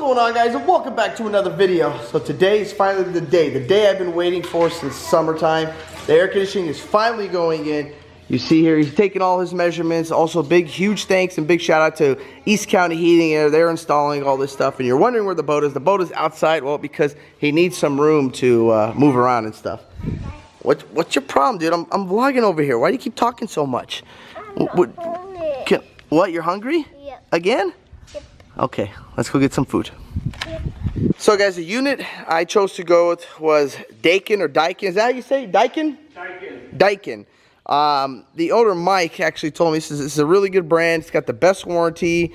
going on, guys, and welcome back to another video. So today is finally the day I've been waiting for since summertime. The air conditioning is finally going in. You see here, he's taking all his measurements. Also, huge thanks and big shout out to East County Heating Air. They're installing all this stuff, and you're wondering where the boat is. The boat is outside, well, because he needs some room to move around and stuff. What's your problem, dude? I'm vlogging over here. Why do you keep talking so much? What, you're hungry? Yep. Again? Yep. Okay, let's go get some food. Yep. So guys, the unit I chose to go with was Daikin or Daikin. Is that how you say it? Daikin? Daikin. The owner Mike actually told me this is a really good brand. It's got the best warranty.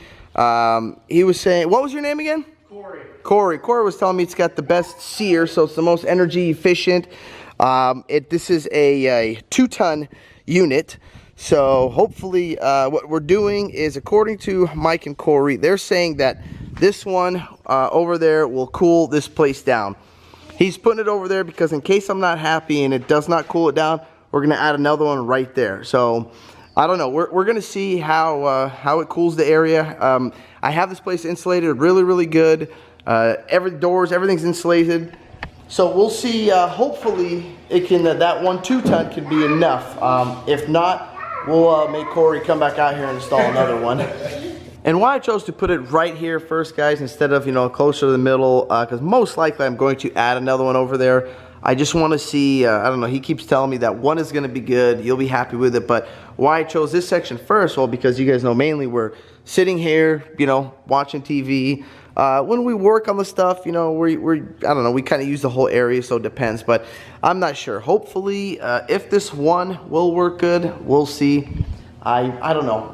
He was saying, what was your name again? Corey. Corey was telling me it's got the best sear, so it's the most energy efficient. This is a 2-ton unit. So hopefully what we're doing is, according to Mike and Corey, they're saying that this one over there will cool this place down. He's putting it over there because in case I'm not happy and it does not cool it down, we're going to add another one right there. So I don't know. We're going to see how it cools the area. I have this place insulated really good. Everything's insulated. So we'll see. Hopefully it can that 2-ton can be enough. If not, we'll make Corey come back out here and install another one. And why I chose to put it right here first, guys, instead of, closer to the middle, because most likely I'm going to add another one over there. I just want to see, I don't know, he keeps telling me that one is going to be good, you'll be happy with it. But why I chose this section first, well, because you guys know mainly we're sitting here, watching TV. When we work on the stuff, I don't know, we kind of use the whole area, so it depends. But I'm not sure. Hopefully, if this one will work good, we'll see. I don't know.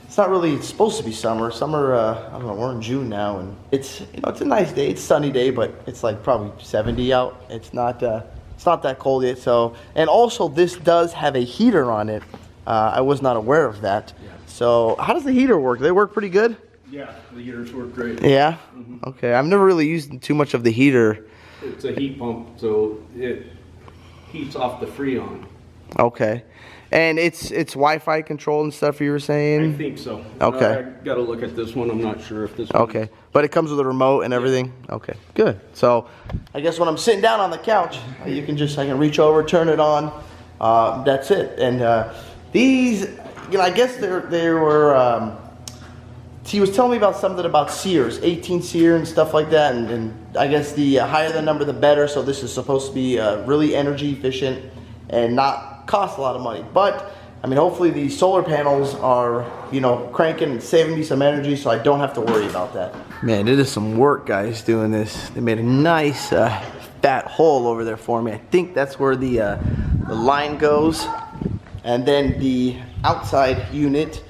It's not really supposed to be summer. I don't know, we're in June now, and it's a nice day. It's a sunny day, but it's like probably 70 out. It's not that cold yet. So, and also this does have a heater on it. I was not aware of that. Yeah. So, how does the heater work? They work pretty good? Yeah, the heaters work great. Yeah? Okay, I've never really used too much of the heater. It's a heat pump, so it heats off the Freon. Okay. And it's Wi-Fi controlled and stuff, you were saying? I think so. Okay. I gotta look at this one. I'm not sure if this one. Okay. But it comes with a remote and everything? Okay, good. So, I guess when I'm sitting down on the couch, I can reach over, turn it on. That's it. And these, I guess they were, he was telling me about something about sears, 18 sear and stuff like that. And I guess the higher the number, the better. So this is supposed to be really energy efficient and not cost a lot of money. But I mean, hopefully these solar panels are cranking and saving me some energy, so I don't have to worry about that. Man, it is some work, guys, doing this. They made a nice fat hole over there for me. I think that's where the line goes, and then the outside unit,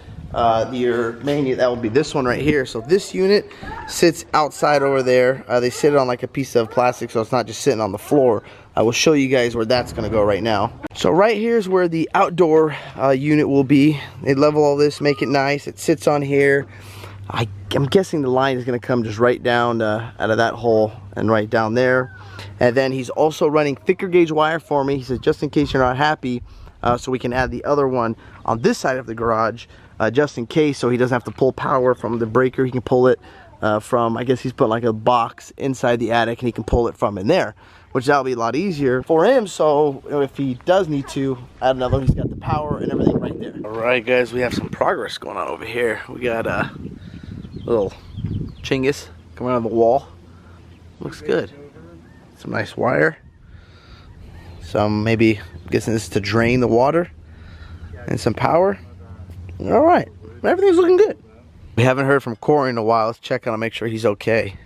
your main unit, that will be this one right here. So this unit sits outside over there. They sit it on like a piece of plastic, so it's not just sitting on the floor. I will show you guys where that's going to go right now. So right here is where the outdoor unit will be. They level all this, make it nice. It sits on here. I'm guessing the line is going to come just right down out of that hole and right down there. And then he's also running thicker gauge wire for me. He says just in case you're not happy, so we can add the other one on this side of the garage, just in case, so he doesn't have to pull power from the breaker. He can pull it from, I guess he's put like a box inside the attic, and he can pull it from in there, which that'll be a lot easier for him. So if he does need to add another one, he's got the power and everything right there. All right, guys, we have some progress going on over here. We got a little chingus coming out of the wall. Looks good. Some nice wire. Some, maybe, I'm guessing this is to drain the water, and some power. All right, everything's looking good. We haven't heard from Corey in a while. Let's check on him, make sure he's okay.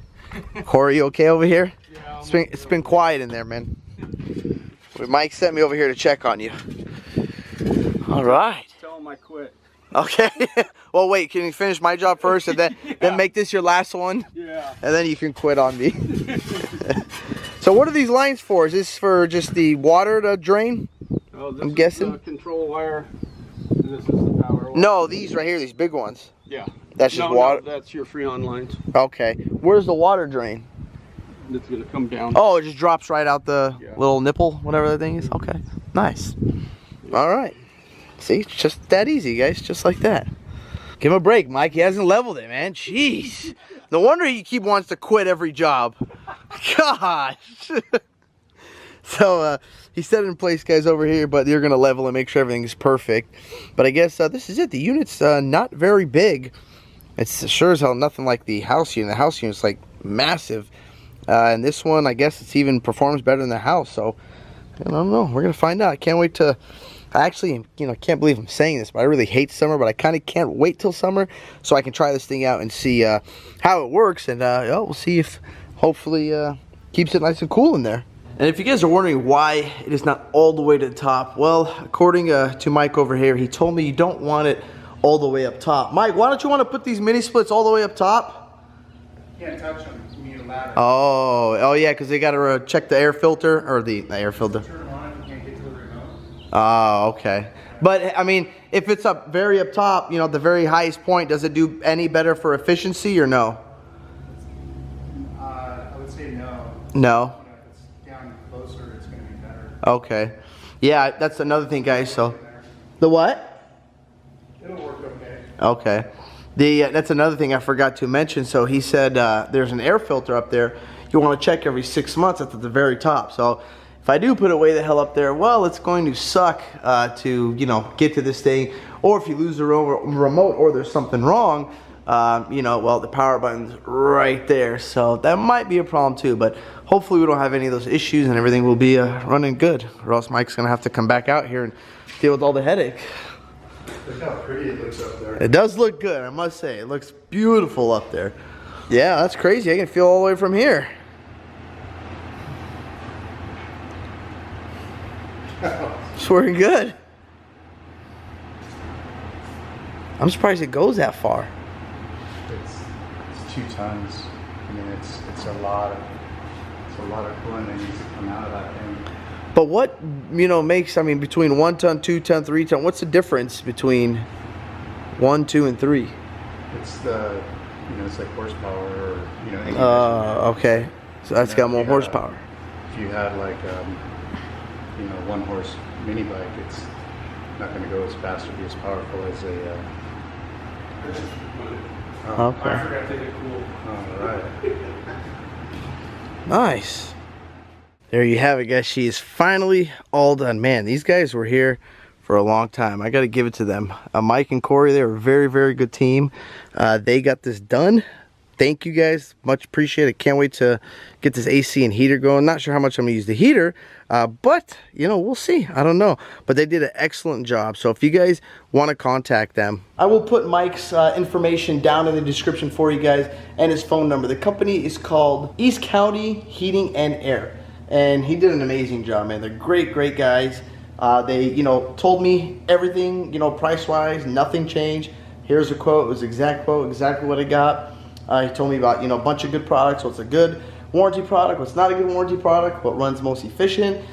Corey, you okay over here? Yeah, It's been quiet in there, man. Mike sent me over here to check on you. All right. Tell him I quit. Okay. Well, wait. Can you finish my job first, and then make this your last one? Yeah. And then you can quit on me. So what are these lines for? Is this for just the water to drain? Oh, this I'm guessing. is the control wire. And this is the power wire. No, these right here, these big ones. Yeah. That's just water. No, that's your Freon lines. Okay. Where's the water drain? It's gonna come down. Oh, it just drops right out the Yeah. little nipple, whatever that thing is. Okay, nice. All right. See, it's just that easy, guys. Just like that. Give him a break, Mike. He hasn't leveled it, man. Jeez. No wonder he wants to quit every job. Gosh. So he set it in place, guys, over here, but you're going to level and make sure everything's perfect. But I guess this is it. The unit's not very big. It's sure as hell nothing like the house unit. The house unit's like massive. And this one, I guess it's even performs better than the house. So I don't know. We're going to find out. I can't wait to... I actually, can't believe I'm saying this, but I really hate summer, but I kind of can't wait till summer so I can try this thing out and see how it works. And we'll see if hopefully keeps it nice and cool in there. And if you guys are wondering why it is not all the way to the top, well, according to Mike over here, he told me you don't want it all the way up top. Mike, why don't you want to put these mini splits all the way up top? Can't touch them. You need a ladder. Oh yeah, because they got to check the air filter, or the air filter. Turn on if you can't get to the remote. Oh, okay. But I mean, if it's up very up top, the very highest point, does it do any better for efficiency or no? I would say no. No. If it's down closer, it's going to be better. Okay. Yeah, that's another thing, guys. So, the what? It'll work okay. Okay. That's another thing I forgot to mention. So he said there's an air filter up there. You want to check every 6 months. That's at the very top. So if I do put it way the hell up there, well, it's going to suck to get to this thing. Or if you lose the remote or there's something wrong, well, the power button's right there. So that might be a problem too. But hopefully we don't have any of those issues and everything will be running good. Or else Mike's gonna have to come back out here and deal with all the headache. Look how pretty it looks up there. It does look good, I must say. It looks beautiful up there. Yeah, that's crazy. I can feel all the way from here. It's working good. I'm surprised it goes that far. It's 2 tons. I mean, it's a lot of coolant that needs to come out of that thing. But what makes, I mean, between 1 ton, 2 ton, 3 ton, what's the difference between 1, 2, and 3? It's the, it's like horsepower or, okay. So that's got more horsepower. If you had like, 1 horse mini bike, it's not going to go as fast or be as powerful as a. Okay. I forgot to take it cool. All right. Nice. There you have it, guys. She is finally all done. Man, these guys were here for a long time. I got to give it to them. Mike and Corey, they were a very, very good team. They got this done. Thank you guys. Much appreciated. Can't wait to get this AC and heater going. Not sure how much I'm going to use the heater, but, we'll see. I don't know. But they did an excellent job. So if you guys want to contact them, I will put Mike's information down in the description for you guys and his phone number. The company is called East County Heating and Air. And he did an amazing job, man. They're great, great guys. They, told me everything, price-wise, nothing changed. Here's a quote. It was exact quote, exactly what I got. He told me about, a bunch of good products. What's a good warranty product, what's not a good warranty product, what runs most efficient,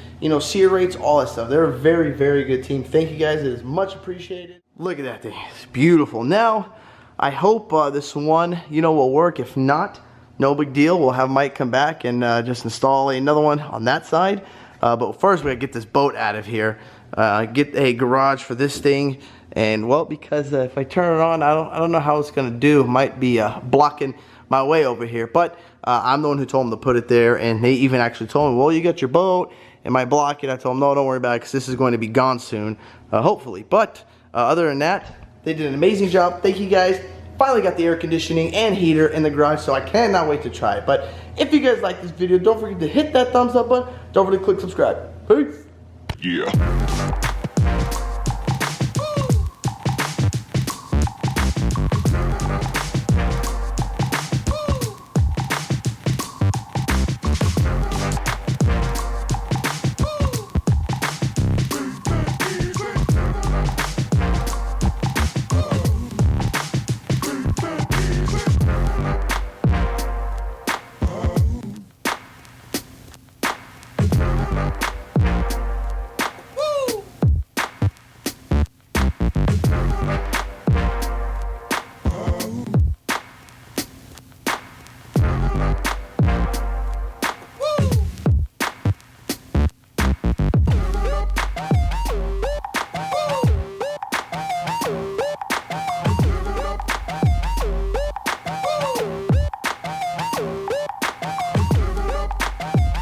SEER rates, all that stuff. They're a very, very good team. Thank you guys. It is much appreciated. Look at that thing. It's beautiful. Now, I hope this one, will work. If not, no big deal. We'll have Mike come back and just install another one on that side. But first, we gotta get this boat out of here. Get a garage for this thing. And well, because if I turn it on, I don't know how it's gonna do. It might be blocking my way over here. But I'm the one who told him to put it there. And they even actually told me, well, you got your boat. It might block it. I told him, no, don't worry about it, because this is going to be gone soon, hopefully. But other than that, they did an amazing job. Thank you guys. Finally got the air conditioning and heater in the garage, so I cannot wait to try it. But if you guys like this video, don't forget to hit that thumbs up button. Don't forget to click subscribe. Peace. Yeah.